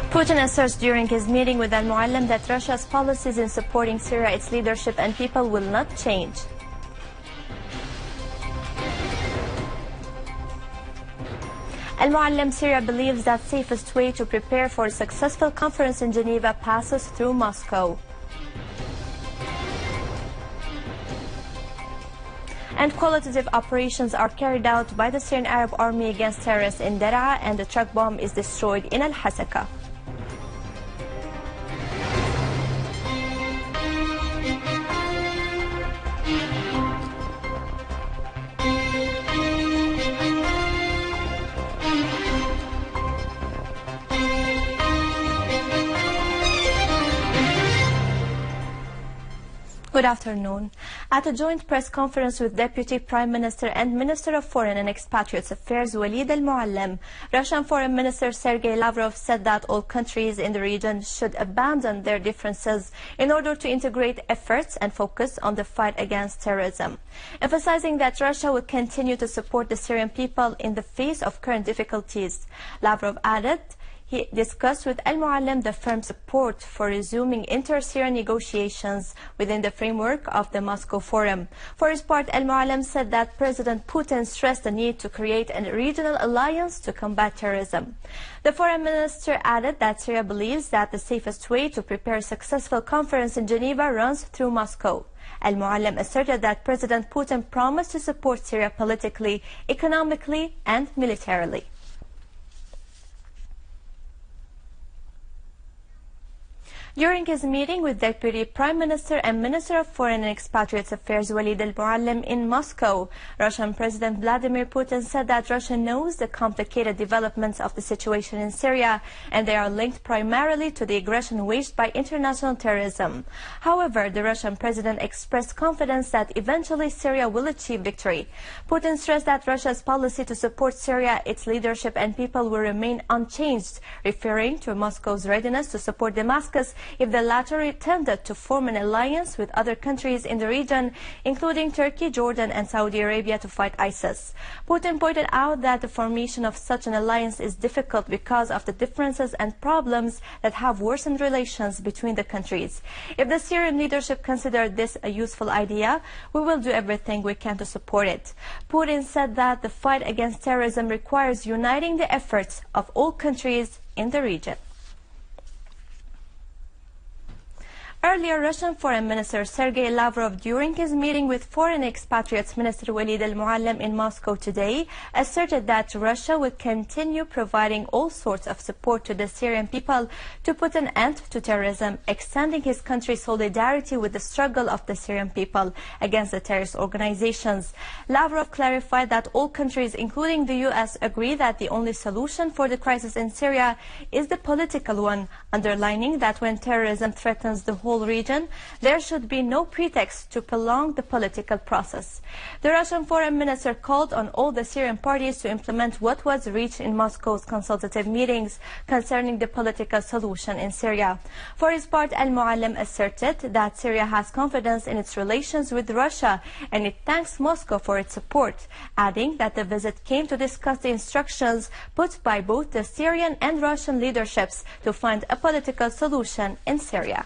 Putin asserts during his meeting with al-Muallim that Russia's policies in supporting Syria, its leadership and people will not change. Al-Muallim Syria believes that safest way to prepare for a successful conference in Geneva passes through Moscow. And qualitative operations are carried out by the Syrian Arab Army against terrorists in Daraa, and the truck bomb is destroyed in al-Hasaka. Good afternoon. At a joint press conference with Deputy Prime Minister and Minister of Foreign and Expatriates Affairs Walid al-Muallim, Russian Foreign Minister Sergei Lavrov said that all countries in the region should abandon their differences in order to integrate efforts and focus on the fight against terrorism, emphasizing that Russia will continue to support the Syrian people in the face of current difficulties. Lavrov added he discussed with al-Muallim the firm support for resuming inter-Syrian negotiations within the framework of the Moscow Forum. For his part, al-Muallim said that President Putin stressed the need to create a regional alliance to combat terrorism. The foreign minister added that Syria believes that the safest way to prepare a successful conference in Geneva runs through Moscow. Al-Muallim asserted that President Putin promised to support Syria politically, economically, and militarily. During his meeting with Deputy Prime Minister and Minister of Foreign and Expatriates Affairs Walid al-Muallim in Moscow, Russian President Vladimir Putin said that Russia knows the complicated developments of the situation in Syria, and they are linked primarily to the aggression waged by international terrorism. However, the Russian president expressed confidence that eventually Syria will achieve victory. Putin stressed that Russia's policy to support Syria, its leadership and people will remain unchanged, referring to Moscow's readiness to support Damascus if the latter tended to form an alliance with other countries in the region, including Turkey, Jordan and Saudi Arabia, to fight ISIS. Putin pointed out that the formation of such an alliance is difficult because of the differences and problems that have worsened relations between the countries. If the Syrian leadership considers this a useful idea, we will do everything we can to support it. Putin said that the fight against terrorism requires uniting the efforts of all countries in the region. Earlier, Russian Foreign Minister Sergei Lavrov, during his meeting with Foreign Expatriates Minister Walid al-Muallim in Moscow today, asserted that Russia will continue providing all sorts of support to the Syrian people to put an end to terrorism, extending his country's solidarity with the struggle of the Syrian people against the terrorist organizations. Lavrov clarified that all countries, including the U.S., agree that the only solution for the crisis in Syria is the political one, underlining that when terrorism threatens the whole region, there should be no pretext to prolong the political process. The Russian foreign minister called on all the Syrian parties to implement what was reached in Moscow's consultative meetings concerning the political solution in Syria. For his part, al-Muallim asserted that Syria has confidence in its relations with Russia and it thanks Moscow for its support, adding that the visit came to discuss the instructions put by both the Syrian and Russian leaderships to find a political solution in Syria.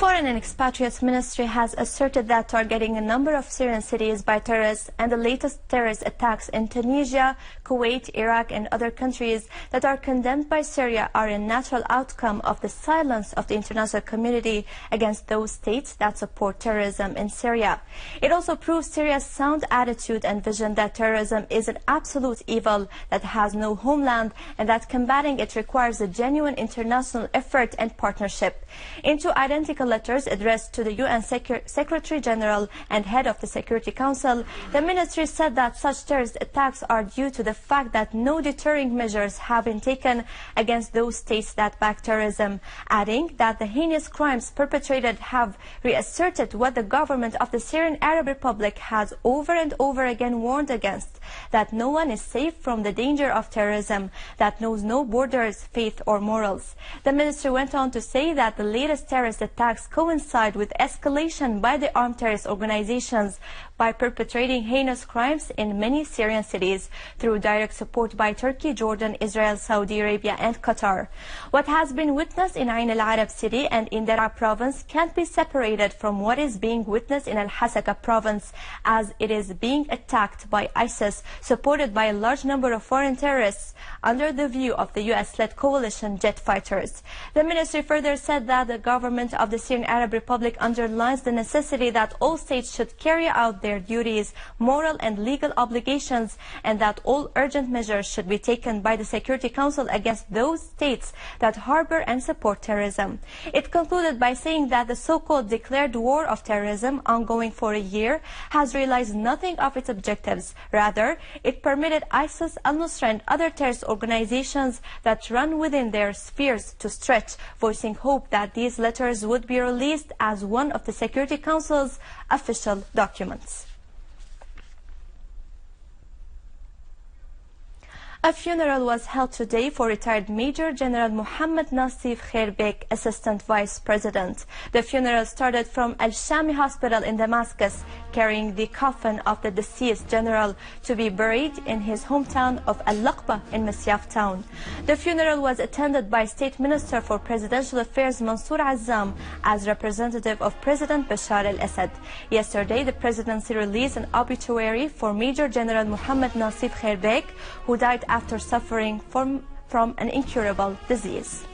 Foreign and Expatriates Ministry has asserted that targeting a number of Syrian cities by terrorists and the latest terrorist attacks in Tunisia, Kuwait, Iraq and other countries that are condemned by Syria are a natural outcome of the silence of the international community against those states that support terrorism in Syria. It also proves Syria's sound attitude and vision that terrorism is an absolute evil that has no homeland and that combating it requires a genuine international effort and partnership. In two identical letters addressed to the UN Secretary General and head of the Security Council, the ministry said that such terrorist attacks are due to the fact that no deterring measures have been taken against those states that back terrorism, adding that the heinous crimes perpetrated have reasserted what the government of the Syrian Arab Republic has over and over again warned against, that no one is safe from the danger of terrorism that knows no borders, faith or morals. The ministry went on to say that the latest terrorist attacks coincide with escalation by the armed terrorist organizations by perpetrating heinous crimes in many Syrian cities through direct support by Turkey, Jordan, Israel, Saudi Arabia and Qatar. What has been witnessed in Ain al-Arab city and in Daraa province can't be separated from what is being witnessed in al-Hasaka province, as it is being attacked by ISIS, supported by a large number of foreign terrorists under the view of the US-led coalition jet fighters. The ministry further said that the government of the Syrian Arab Republic underlines the necessity that all states should carry out their duties, moral and legal obligations, and that all urgent measures should be taken by the Security Council against those states that harbor and support terrorism. It concluded by saying that the so-called declared war of terrorism, ongoing for a year, has realized nothing of its objectives. Rather, it permitted ISIS, al-Nusra and other terrorist organizations that run within their spheres to stretch, voicing hope that these letters would be released as one of the Security Council's official documents. A funeral was held today for retired Major General Mohammed Nasif Khairbek, Assistant Vice President. The funeral started from Al-Shami Hospital in Damascus, carrying the coffin of the deceased general to be buried in his hometown of Al-Laqba in Masyaf town. The funeral was attended by State Minister for Presidential Affairs Mansour Azzam as representative of President Bashar al-Assad. Yesterday, the presidency released an obituary for Major General Mohammed Nasif Khairbek, who died after suffering from an incurable disease.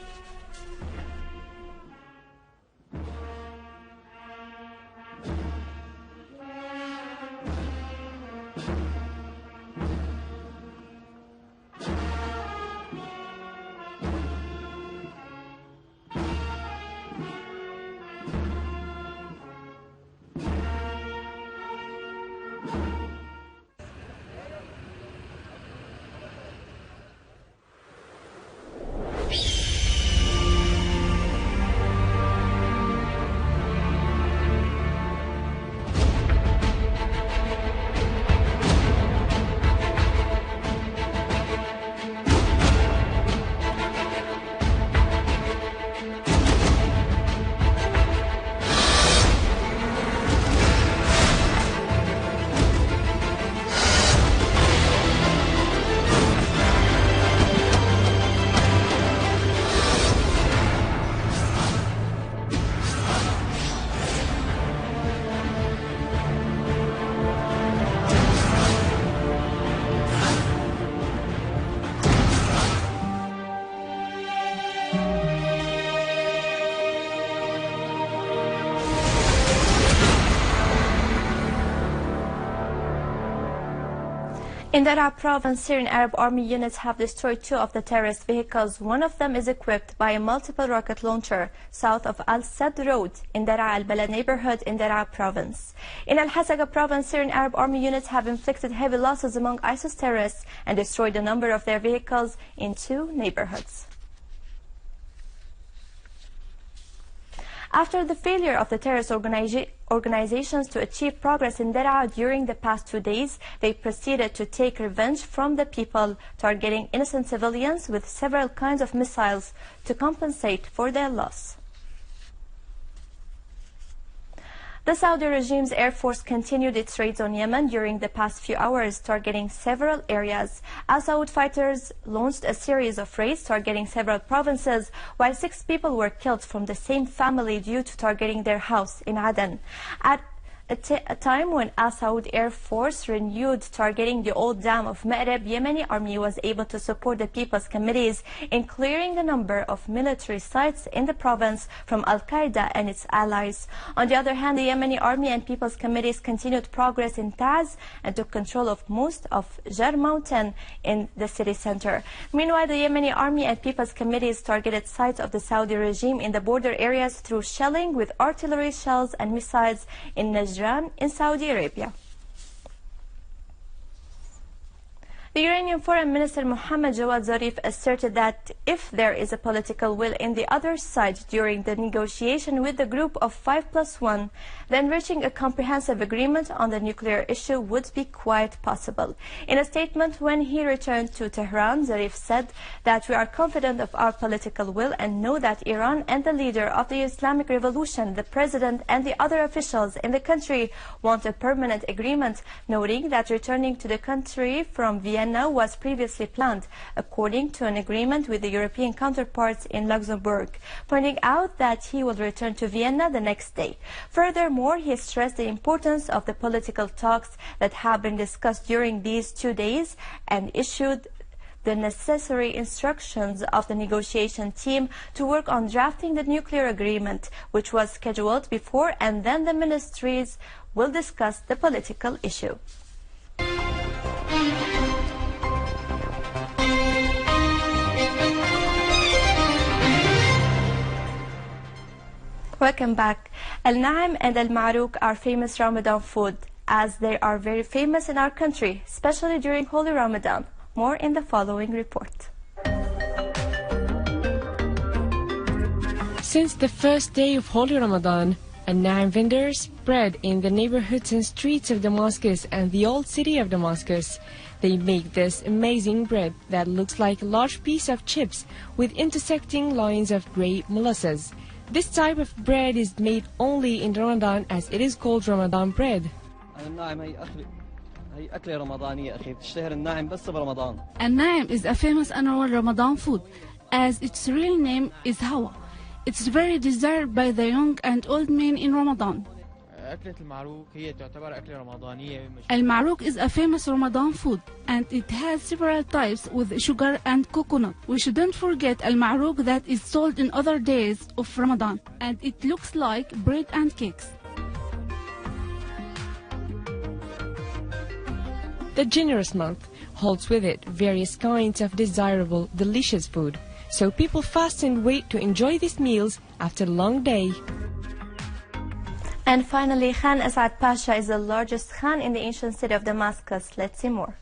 In Daraa province, Syrian Arab Army units have destroyed two of the terrorist vehicles. One of them is equipped by a multiple rocket launcher south of al-Assad Road in Daraa al-Balad neighborhood in Daraa province. In al-Hasaka province, Syrian Arab Army units have inflicted heavy losses among ISIS terrorists and destroyed a number of their vehicles in two neighborhoods. After the failure of the terrorist organizations to achieve progress in Daraa during the past 2 days, they proceeded to take revenge from the people, targeting innocent civilians with several kinds of missiles to compensate for their loss. The Saudi regime's air force continued its raids on Yemen during the past few hours, targeting several areas. Al-Saud fighters launched a series of raids targeting several provinces, while 6 people were killed from the same family due to targeting their house in Aden. At a time when Al-Saud Air Force renewed targeting the old dam of Ma'rib, Yemeni army was able to support the people's committees in clearing a number of military sites in the province from al-Qaeda and its allies. On the other hand, the Yemeni army and people's committees continued progress in Taz and took control of most of Jar Mountain in the city center. Meanwhile, the Yemeni army and people's committees targeted sites of the Saudi regime in the border areas through shelling with artillery shells and missiles in Najran in Saudi Arabia. The Iranian Foreign Minister Mohammad Jawad Zarif asserted that if there is a political will in the other side during the negotiation with the group of 5+1, then reaching a comprehensive agreement on the nuclear issue would be quite possible. In a statement when he returned to Tehran, Zarif said that we are confident of our political will and know that Iran and the leader of the Islamic Revolution, the president and the other officials in the country want a permanent agreement, noting that returning to the country from Vienna was previously planned, according to an agreement with the European counterparts in Luxembourg, pointing out that he will return to Vienna the next day. Furthermore, he stressed the importance of the political talks that have been discussed during these 2 days and issued the necessary instructions of the negotiation team to work on drafting the nuclear agreement, which was scheduled before, and then the ministries will discuss the political issue. Welcome back. Al-Naim and al-Ma'ruk are famous Ramadan food, as they are very famous in our country, especially during Holy Ramadan. More in the following report. Since the first day of Holy Ramadan, al-Naim vendors spread in the neighborhoods and streets of Damascus and the old city of Damascus. They make this amazing bread that looks like a large piece of chips with intersecting lines of gray molasses. This type of bread is made only in Ramadan, as it is called Ramadan bread. Al-Naim is a famous annual Ramadan food, as its real name is Hawa. It's very desired by the young and old men in Ramadan. Al-Ma'ruk is a famous Ramadan food, and it has several types with sugar and coconut. We shouldn't forget Al-Ma'ruk that is sold in other days of Ramadan, and it looks like bread and cakes. The generous month holds with it various kinds of desirable, delicious food, so people fast and wait to enjoy these meals after a long day. And finally, Khan Asad Pasha is the largest Khan in the ancient city of Damascus. Let's see more.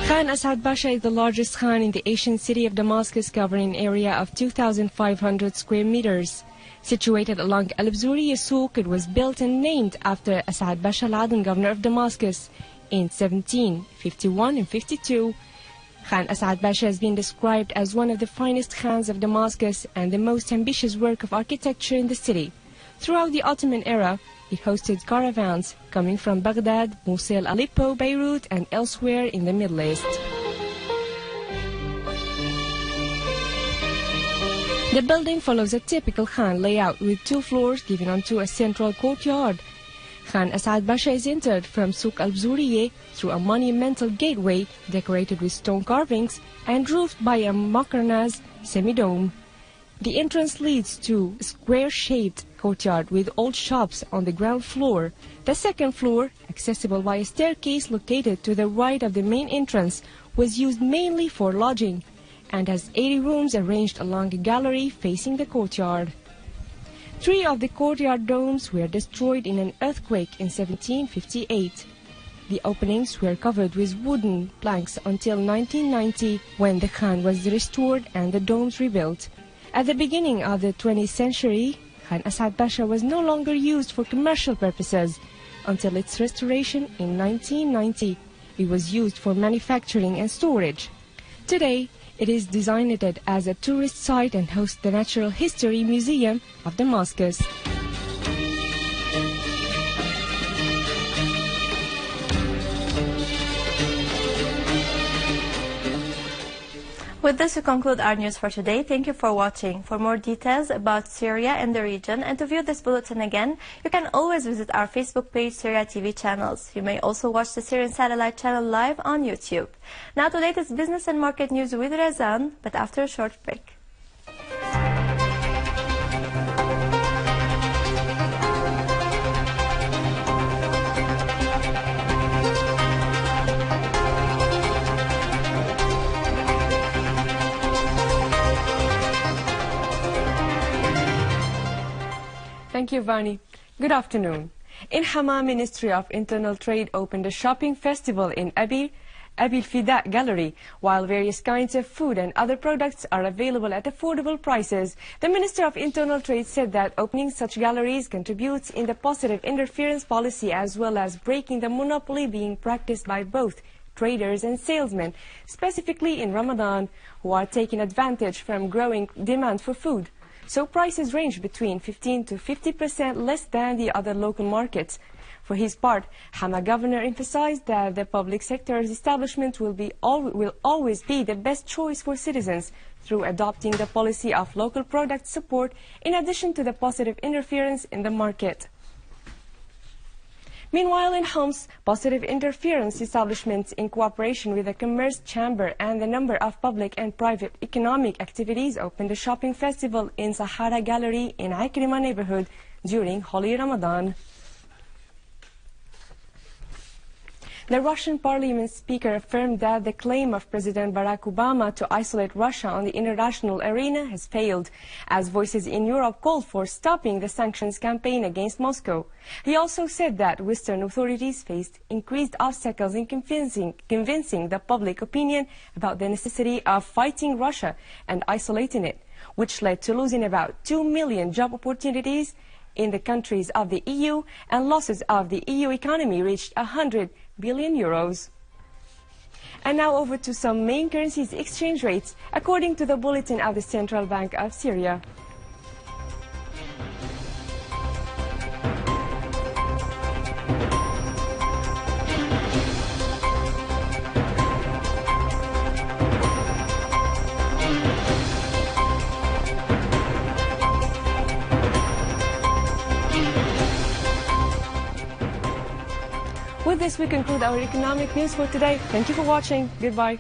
Khan Asad Pasha is the largest Khan in the ancient city of Damascus, covering an area of 2,500 square meters. Situated along Al-Bzuri Souk, it was built and named after Asad Pasha al-Aden, governor of Damascus, in 1751 and 52. Khan Asad Pasha has been described as one of the finest Khans of Damascus and the most ambitious work of architecture in the city. Throughout the Ottoman era, it hosted caravans coming from Baghdad, Mosul, Aleppo, Beirut, and elsewhere in the Middle East. The building follows a typical Khan layout with 2 floors giving onto a central courtyard. Khan Asad Pasha is entered from Souk al-Bzuriye through a monumental gateway decorated with stone carvings and roofed by a Makarnaz semi-dome. The entrance leads to a square-shaped courtyard with old shops on the ground floor. The second floor, accessible by a staircase located to the right of the main entrance, was used mainly for lodging and has 80 rooms arranged along a gallery facing the courtyard. 3 of the courtyard domes were destroyed in an earthquake in 1758. The openings were covered with wooden planks until 1990, when the Khan was restored and the domes rebuilt. At the beginning of the 20th century, Khan Assad Bashar was no longer used for commercial purposes. Until its restoration in 1990, it was used for manufacturing and storage. Today, it is designated as a tourist site and hosts the Natural History Museum of Damascus. With this, we conclude our news for today. Thank you for watching. For more details about Syria and the region, and to view this bulletin again, you can always visit our Facebook page, Syria TV channels. You may also watch the Syrian satellite channel live on YouTube. Now to latest business and market news with Razan, but after a short break. Thank you, Vani. Good afternoon. In Hama, Ministry of Internal Trade opened a shopping festival in Abil Fida Gallery. While various kinds of food and other products are available at affordable prices, the Minister of Internal Trade said that opening such galleries contributes in the positive interference policy as well as breaking the monopoly being practiced by both traders and salesmen, specifically in Ramadan, who are taking advantage from growing demand for food. So prices range between 15 to 50% less than the other local markets. For his part, Hama governor emphasized that the public sector's establishment will always be the best choice for citizens through adopting the policy of local product support in addition to the positive interference in the market. Meanwhile, in Homs, positive interference establishments in cooperation with the Commerce Chamber and the number of public and private economic activities opened a shopping festival in Sahara Gallery in Ikrima neighborhood during Holy Ramadan. The Russian parliament speaker affirmed that the claim of President Barack Obama to isolate Russia on the international arena has failed, as voices in Europe called for stopping the sanctions campaign against Moscow. He also said that Western authorities faced increased obstacles in convincing the public opinion about the necessity of fighting Russia and isolating it, which led to losing about 2 million job opportunities in the countries of the EU, and losses of the EU economy reached 100 billion euros. And now over to some main currencies exchange rates according to the bulletin of the Central Bank of Syria. With this, we conclude our economic news for today. Thank you for watching. Goodbye.